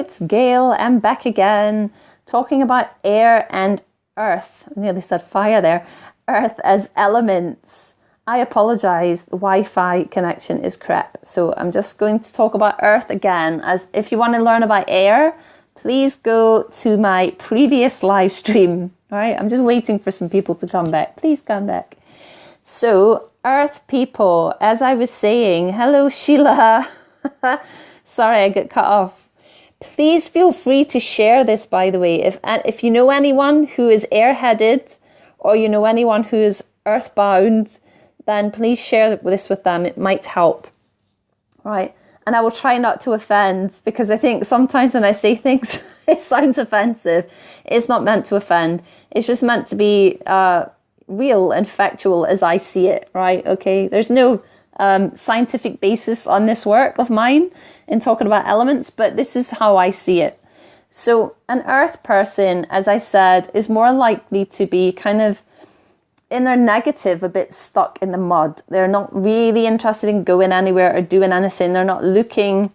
it's Gail. I'm back again, talking about air and earth. I nearly said fire there. Earth as elements. I apologize, the Wi-Fi connection is crap. So I'm just going to talk about earth again. As if you want to learn about air, please go to my previous live stream. All right, I'm just waiting for some people to come back. Please come back. So, earth people, as I was saying, hello Sheila. Sorry, I got cut off. Please feel free to share this, by the way. If you know anyone who is airheaded, or you know anyone who is earthbound, then please share this with them. It might help. Right. And I will try not to offend, because I think sometimes when I say things, it sounds offensive. It's not meant to offend. It's just meant to be real and factual as I see it, right? Okay. There's no scientific basis on this work of mine in talking about elements, but this is how I see it. So an earth person, as I said, is more likely to be kind of in their negative, a bit stuck in the mud. They're not really interested in going anywhere or doing anything. They're not looking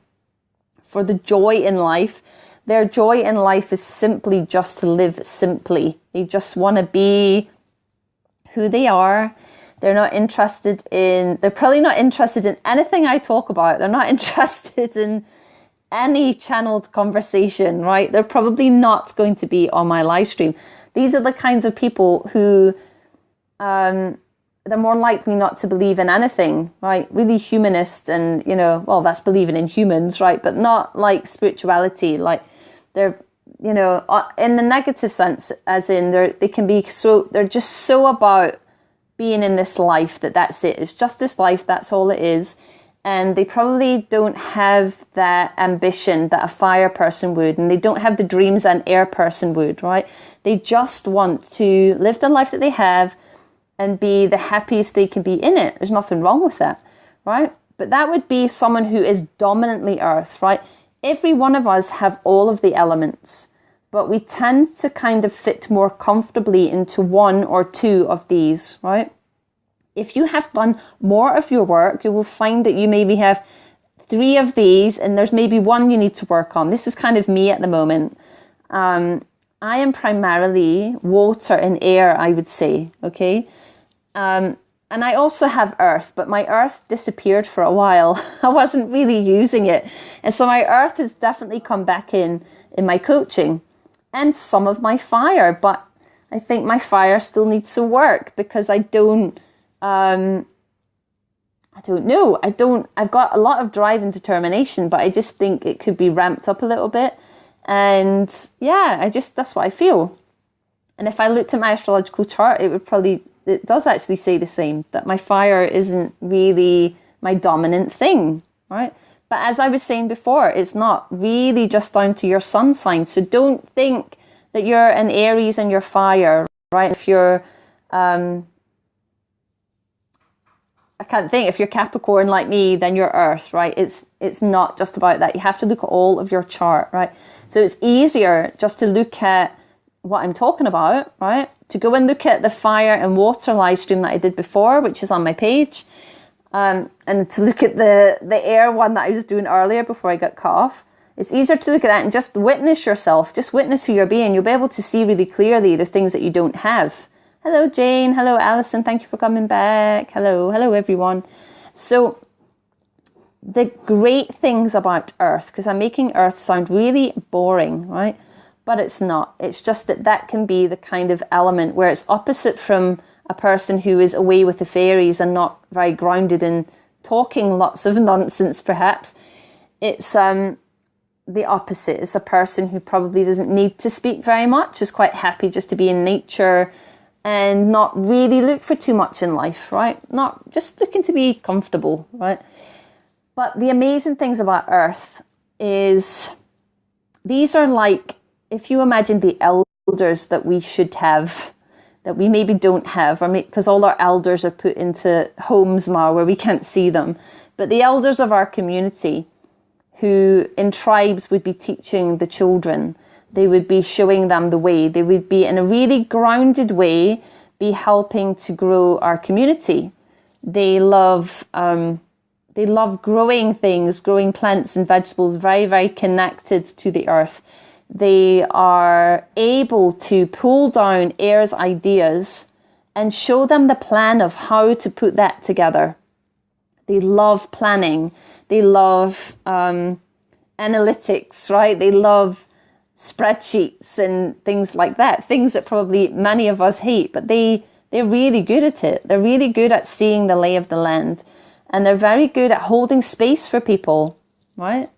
for the joy in life. Their joy in life is simply just to live simply. They just want to be who they are. They're probably not interested in anything I talk about. They're not interested in any channeled conversation, right? They're probably not going to be on my live stream. These are the kinds of people who they're more likely not to believe in anything, right? Really humanist and, that's believing in humans, right? But not like spirituality. Like they're, in the negative sense, as in they're just so about being in this life that's it. It's just this life. That's all it is. And they probably don't have that ambition that a fire person would, and they don't have the dreams an air person would, right? They just want to live the life that they have and be the happiest they can be in it. There's nothing wrong with that, right? But that would be someone who is dominantly earth, right? Every one of us have all of the elements, but we tend to kind of fit more comfortably into one or two of these, right? If you have done more of your work, you will find that you maybe have 3 of these and there's maybe 1 you need to work on. This is kind of me at the moment. I am primarily water and air, I would say, okay? And I also have earth, but my earth disappeared for a while. I wasn't really using it. And so my earth has definitely come back in my coaching, and some of my fire, but I think my fire still needs some work because I don't know. I've got a lot of drive and determination, but I just think it could be ramped up a little bit. And yeah, that's what I feel. And if I looked at my astrological chart, it does actually say the same, that my fire isn't really my dominant thing, right? But as I was saying before, it's not really just down to your sun sign. So don't think that you're an Aries and you're fire, right? If you're, if you're Capricorn like me, then you're earth, right? It's not just about that. You have to look at all of your chart, right? So it's easier just to look at what I'm talking about, right? To go and look at the fire and water live stream that I did before, which is on my page, and to look at the air one that I was doing earlier before I got cut off. It's easier to look at that and just witness yourself, just witness who you're being. You'll be able to see really clearly the things that you don't have. Hello, Jane. Hello, Alison. Thank you for coming back. Hello, everyone. So the great things about Earth, because I'm making Earth sound really boring, right? But it's not. It's just that can be the kind of element where it's opposite from a person who is away with the fairies and not very grounded in talking lots of nonsense, perhaps. It's the opposite. It's a person who probably doesn't need to speak very much, is quite happy just to be in nature and not really look for too much in life, right? Not just looking to be comfortable, right? But the amazing things about Earth is these are like, if you imagine the elders that we should have, that we maybe don't have, or because all our elders are put into homes now where we can't see them. But the elders of our community, who in tribes would be teaching the children, they would be showing them the way. They would be in a really grounded way, be helping to grow our community. They love They love growing things, growing plants and vegetables, very, very connected to the earth. They are able to pull down air's ideas and show them the plan of how to put that together. They love planning. They love analytics, right? They love spreadsheets and things like that. Things that probably many of us hate, but they're really good at it. They're really good at seeing the lay of the land. And they're very good at holding space for people, right?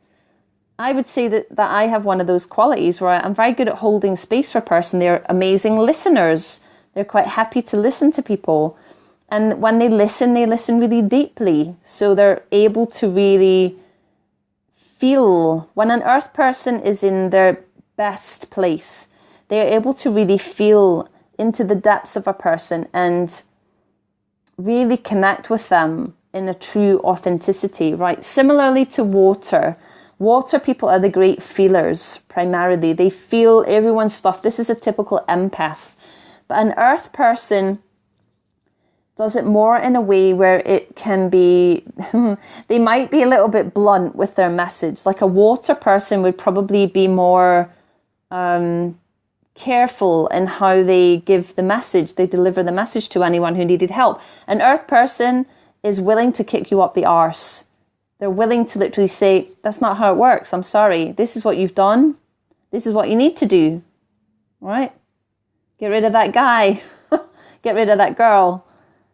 I would say that I have one of those qualities where I'm very good at holding space for a person. They're amazing listeners. They're quite happy to listen to people. And when they listen really deeply. So they're able to really feel. When an earth person is in their best place, they're able to really feel into the depths of a person and really connect with them in a true authenticity, right? Similarly to water. Water people are the great feelers, primarily. They feel everyone's stuff. This is a typical empath. But an earth person does it more in a way where it can be, they might be a little bit blunt with their message. Like a water person would probably be more careful in how they give the message. They deliver the message to anyone who needed help. An earth person is willing to kick you up the arse. They're willing to literally say, that's not how it works. I'm sorry. This is what you've done. This is what you need to do. Right? Get rid of that guy. Get rid of that girl.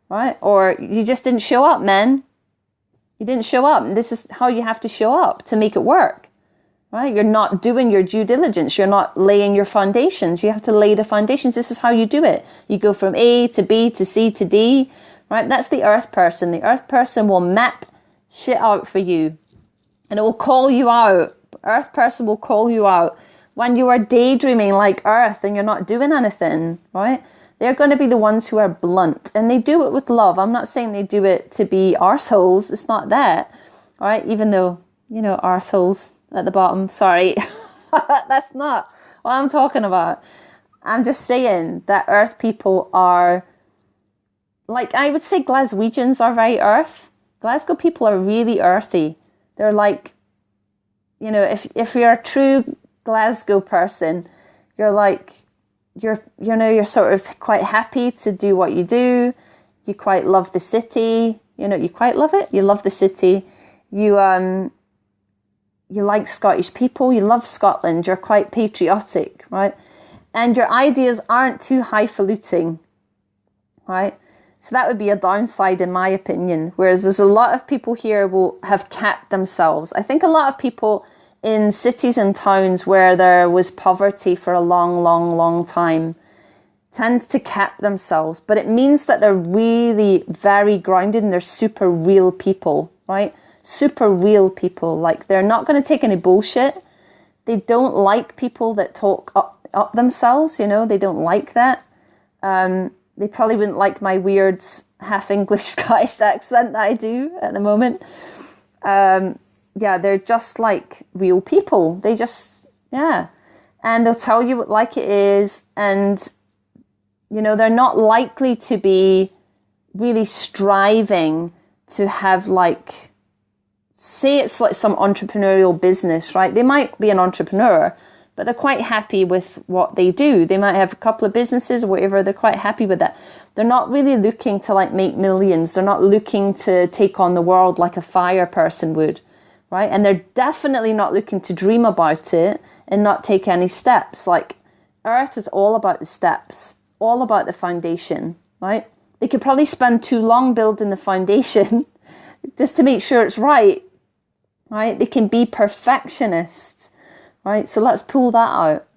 Right? Or you just didn't show up, man. You didn't show up. And this is how you have to show up to make it work. Right? You're not doing your due diligence. You're not laying your foundations. You have to lay the foundations. This is how you do it. You go from A to B to C to D. Right? That's the earth person. The earth person will map shit out for you. And it will call you out. Earth person will call you out. When you are daydreaming like earth and you're not doing anything, right? They're going to be the ones who are blunt. And they do it with love. I'm not saying they do it to be arseholes. It's not that. Right? Even though, arseholes at the bottom. Sorry. That's not what I'm talking about. I'm just saying that earth people are, like, I would say Glaswegians are very earth. Glasgow people are really earthy. They're like, if you're a true Glasgow person, you're like, you're sort of quite happy to do what you do. You quite love the city. You quite love it. You love the city. You like Scottish people. You love Scotland. You're quite patriotic, right? And your ideas aren't too highfalutin, right? So that would be a downside in my opinion. Whereas there's a lot of people here will have capped themselves. I think a lot of people in cities and towns where there was poverty for a long, long, long time tend to cap themselves. But it means that they're really very grounded and they're super real people, right? Super real people. Like, they're not going to take any bullshit. They don't like people that talk up themselves, they don't like that. They probably wouldn't like my weird half English Scottish accent that I do at the moment. They're just like real people. They just, and they'll tell you what like it is. And, they're not likely to be really striving to have say it's like some entrepreneurial business, right? They might be an entrepreneur, but they're quite happy with what they do. They might have a couple of businesses or whatever. They're quite happy with that. They're not really looking to make millions. They're not looking to take on the world like a fire person would, right? And they're definitely not looking to dream about it and not take any steps. Like, Earth is all about the steps, all about the foundation, right? They could probably spend too long building the foundation just to make sure it's right? They can be perfectionists. Right, so let's pull that out.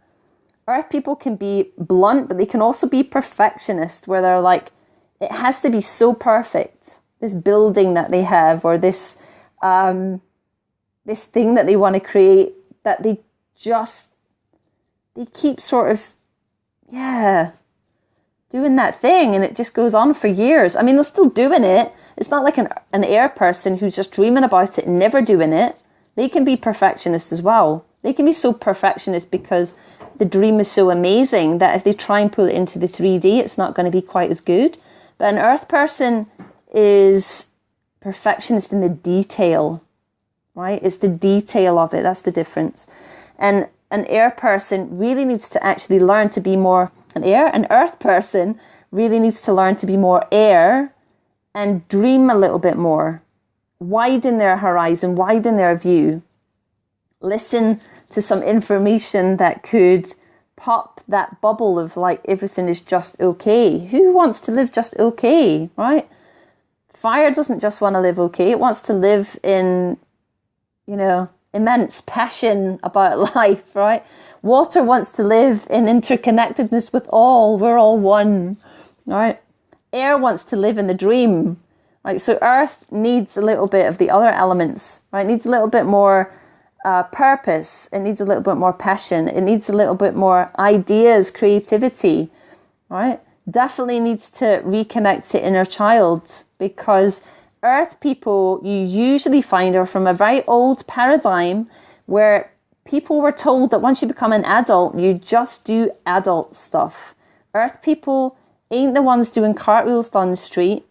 Earth people can be blunt, but they can also be perfectionist, where they're like, it has to be so perfect. This building that they have, or this thing that they want to create, that they keep sort of, doing that thing, and it just goes on for years. I mean, they're still doing it. It's not like an air person who's just dreaming about it and never doing it. They can be perfectionists as well. They can be so perfectionist because the dream is so amazing that if they try and pull it into the 3D, it's not going to be quite as good. But an earth person is perfectionist in the detail, right? It's the detail of it. That's the difference. And an air person really needs to actually learn to be more an earth person really needs to learn to be more air and dream a little bit more. Widen their horizon, widen their view. Listen to some information that could pop that bubble of like everything is just okay. Who wants to live just okay, right? Fire doesn't just want to live okay. It wants to live in, immense passion about life, right? Water wants to live in interconnectedness with all. We're all one, right? Air wants to live in the dream, right? So earth needs a little bit of the other elements, right? It needs a little bit more purpose. It needs a little bit more passion. It needs a little bit more ideas, creativity, right? Definitely needs to reconnect to inner child, because earth people, you usually find, are from a very old paradigm where people were told that once you become an adult, you just do adult stuff. Earth people ain't the ones doing cartwheels down the street,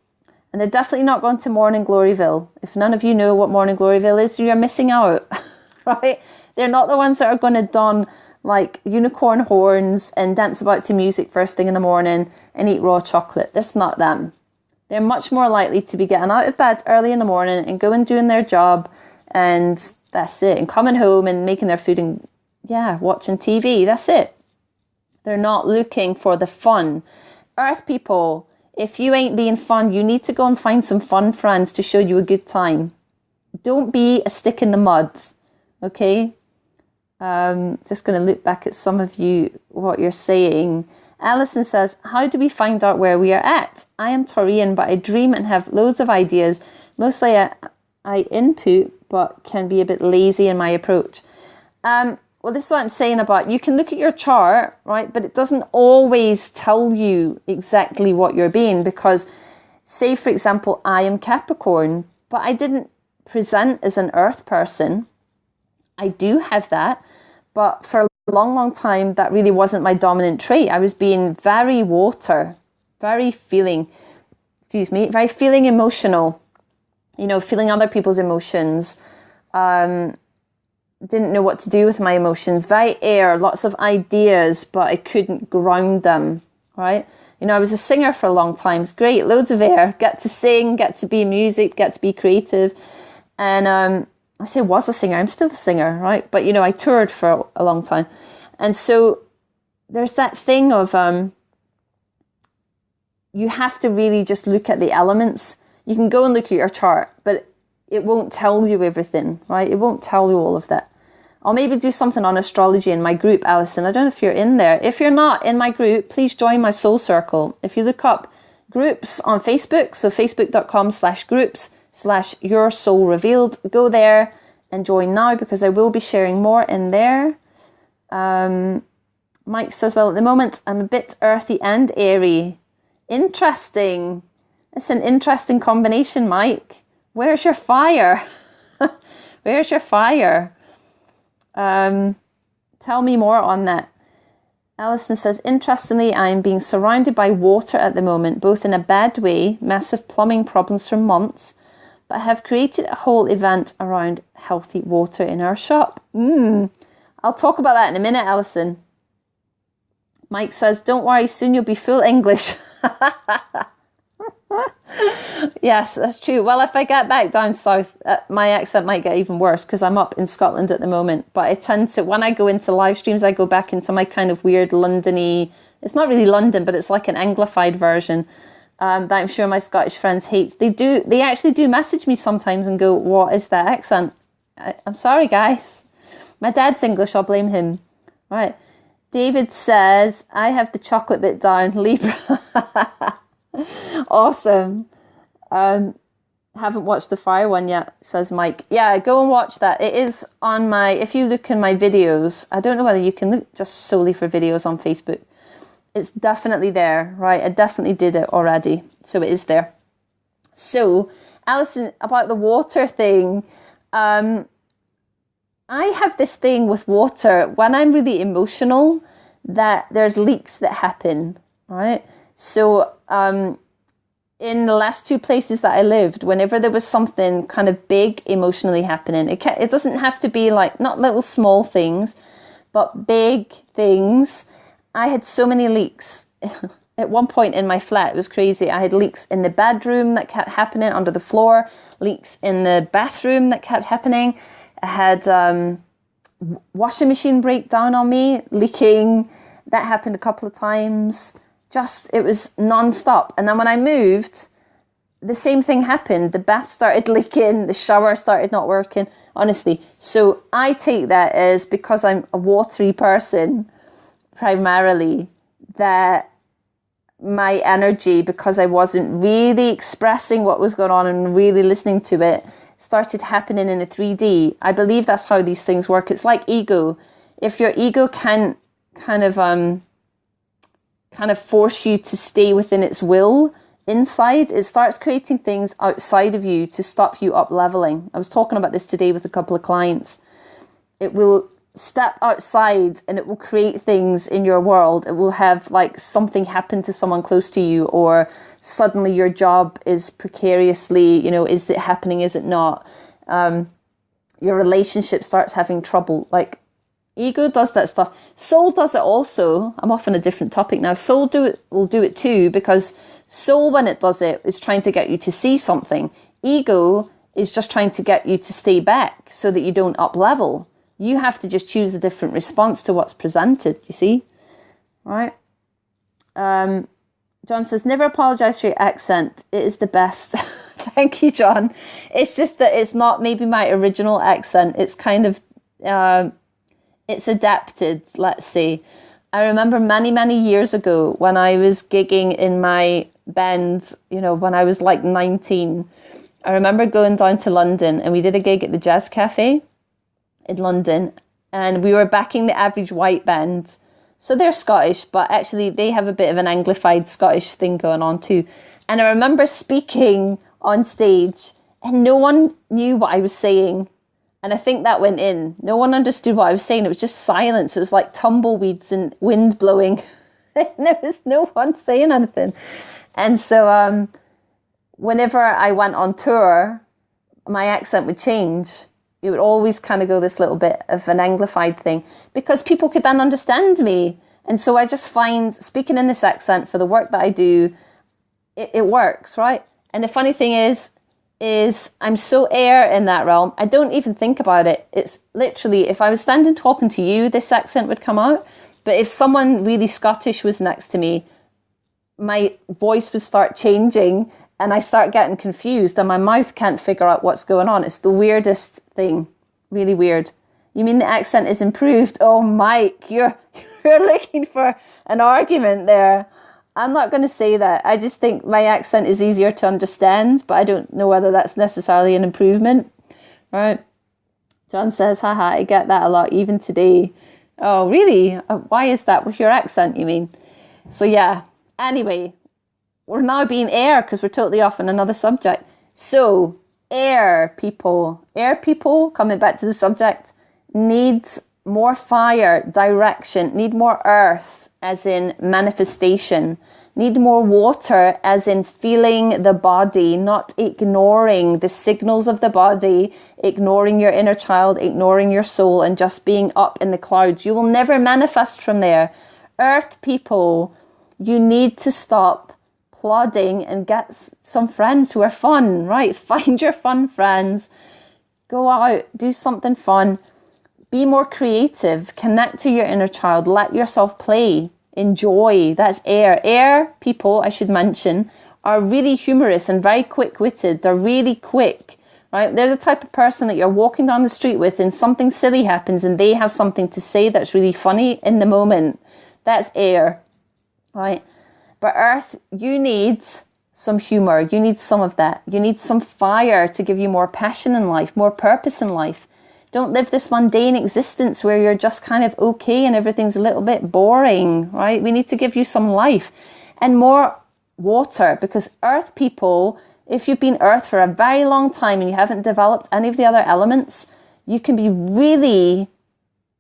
and they're definitely not going to Morning Gloryville. If none of you know what Morning Gloryville is, you're missing out, right? They're not the ones that are going to don like unicorn horns and dance about to music first thing in the morning and eat raw chocolate. That's not them. They're much more likely to be getting out of bed early in the morning and going doing their job, and that's it. And coming home and making their food and, watching TV. That's it. They're not looking for the fun. Earth people, if you ain't being fun, you need to go and find some fun friends to show you a good time. Don't be a stick in the mud, okay? Just going to look back at some of you, what you're saying. Alison says, how do we find out where we are at? I am Taurian, but I dream and have loads of ideas. Mostly I input, but can be a bit lazy in my approach. Well, this is what I'm saying about, you can look at your chart, right? But it doesn't always tell you exactly what you're being, because say, for example, I am Capricorn, but I didn't present as an earth person. I do have that, but for a long time, that really wasn't my dominant trait. I was being very water, very feeling emotional, feeling other people's emotions. Didn't know what to do with my emotions. Very air, lots of ideas, but I couldn't ground them, right? I was a singer for a long time. It's great, loads of air, get to sing, get to be music, get to be creative. And I say was a singer, I'm still a singer, right? But, I toured for a long time. And so there's that thing of you have to really just look at the elements. You can go and look at your chart, but it won't tell you everything, right? It won't tell you all of that. I'll maybe do something on astrology in my group, Alison. I don't know if you're in there. If you're not in my group, please join my soul circle. If you look up groups on Facebook, so facebook.com/groups/your soul revealed, go there and join now, because I will be sharing more in there. Mike says, well, at the moment, I'm a bit earthy and airy. Interesting. It's an interesting combination, Mike. Where's your fire? Where's your fire? Tell me more on that. Alison says, interestingly, I am being surrounded by water at the moment, both in a bad way, massive plumbing problems for months, but have created a whole event around healthy water in our shop. I'll talk about that in a minute, Alison. Mike says, don't worry, soon you'll be full English. Yes, that's true. Well, if I get back down south, my accent might get even worse, because I'm up in Scotland at the moment. But I tend to, when I go into live streams, I go back into my kind of weird London-y, it's not really London, but it's like an Anglified version that I'm sure my Scottish friends hate. They actually do message me sometimes and go, what is that accent? I'm sorry, guys. My dad's English, I'll blame him. Right. David says, I have the chocolate bit down, Libra. Awesome. Haven't watched the fire one yet, says Mike. Yeah, go and watch that. It is on my, if you look in my videos, I don't know whether you can look just solely for videos on Facebook. It's definitely there, right? I definitely did it already, so it is there. So, Alison, about the water thing, I have this thing with water when I'm really emotional that there's leaks that happen, right? So in the last two places that I lived, whenever there was something kind of big emotionally happening, it doesn't have to be like, not little small things, but big things. I had so many leaks. At one point in my flat, it was crazy. I had leaks in the bedroom that kept happening under the floor, leaks in the bathroom that kept happening. I had washing machine break down on me, leaking. That happened a couple of times. It was non-stop. And then when I moved, the same thing happened. The bath started leaking, the shower started not working, honestly. So I take that as, because I'm a watery person, primarily, that my energy, because I wasn't really expressing what was going on and really listening to it, started happening in a 3D. I believe that's how these things work. It's like ego. If your ego can kind of force you to stay within its will inside, it starts creating things outside of you to stop you up leveling. I was talking about this today with a couple of clients. It will step outside and it will create things in your world. It will have like something happen to someone close to you, or suddenly your job is precariously, is it happening, is it not? Your relationship starts having trouble. Like, ego does that stuff. Soul does it also. I'm off on a different topic now. Soul will do it too, because soul, when it does it, is trying to get you to see something. Ego is just trying to get you to stay back so that you don't up level. You have to just choose a different response to what's presented, you see? Right? John says, never apologize for your accent. It is the best. Thank you, John. It's just that it's not maybe my original accent. It's kind of, it's adapted, let's say. I remember many, many years ago when I was gigging in my band, when I was like 19, I remember going down to London and we did a gig at the Jazz Cafe in London, and we were backing the Average White Band. So they're Scottish, but actually they have a bit of an Anglified Scottish thing going on too. And I remember speaking on stage and no one knew what I was saying. And I think that went in. No one understood what I was saying. It was just silence. It was like tumbleweeds and wind blowing. There was no one saying anything. And so whenever I went on tour, my accent would change. It would always kind of go this little bit of an Anglified thing, because people could then understand me. And so I just find speaking in this accent for the work that I do, it works, right? And the funny thing is I'm so air in that realm, I don't even think about it. It's literally, if I was standing talking to you, this accent would come out. But if someone really Scottish was next to me, my voice would start changing and I start getting confused and my mouth can't figure out what's going on. It's the weirdest thing. Really weird. You mean the accent is improved? Oh, Mike, you're looking for an argument there. I'm not going to say that. I just think my accent is easier to understand, but I don't know whether that's necessarily an improvement. Right? John says, haha, I get that a lot, even today. Oh, really? Why is that? With your accent, you mean? So, yeah. Anyway, we're now being air because we're totally off on another subject. So, air people, coming back to the subject, needs more fire, direction, need more earth, as in manifestation, need more water, as in feeling the body, not ignoring the signals of the body, ignoring your inner child, ignoring your soul, and just being up in the clouds. You will never manifest from there. Earth people, you need to stop plodding and get some friends who are fun, right? Find your fun friends, go out, do something fun, be more creative, connect to your inner child, let yourself play, enjoy. That's air. Air people, I should mention, are really humorous and very quick-witted. They're really quick, right? They're the type of person that you're walking down the street with and something silly happens and they have something to say that's really funny in the moment. That's air, right? But earth, you need some humor. You need some of that. You need some fire to give you more passion in life, more purpose in life. Don't live this mundane existence where you're just kind of okay and everything's a little bit boring, right? We need to give you some life and more water, because earth people, if you've been earth for a very long time and you haven't developed any of the other elements, you can be really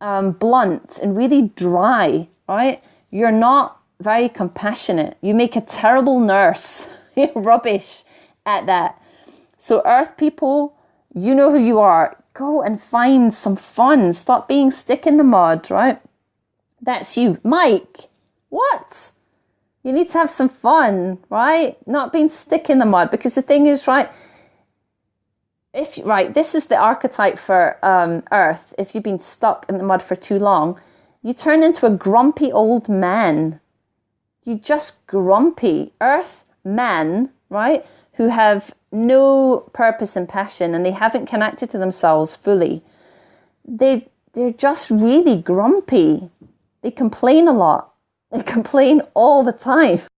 blunt and really dry, right? You're not very compassionate. You make a terrible nurse. rubbish at that. So earth people, you know who you are. Go and find some fun. Stop being stick in the mud, right? That's you. Mike, what? You need to have some fun, right? Not being stick in the mud. Because the thing is, right, this is the archetype for earth. If you've been stuck in the mud for too long, you turn into a grumpy old man. You're just grumpy. Earth men, right, who have no purpose and passion and they haven't connected to themselves fully. They're just really grumpy. They complain a lot. They complain all the time.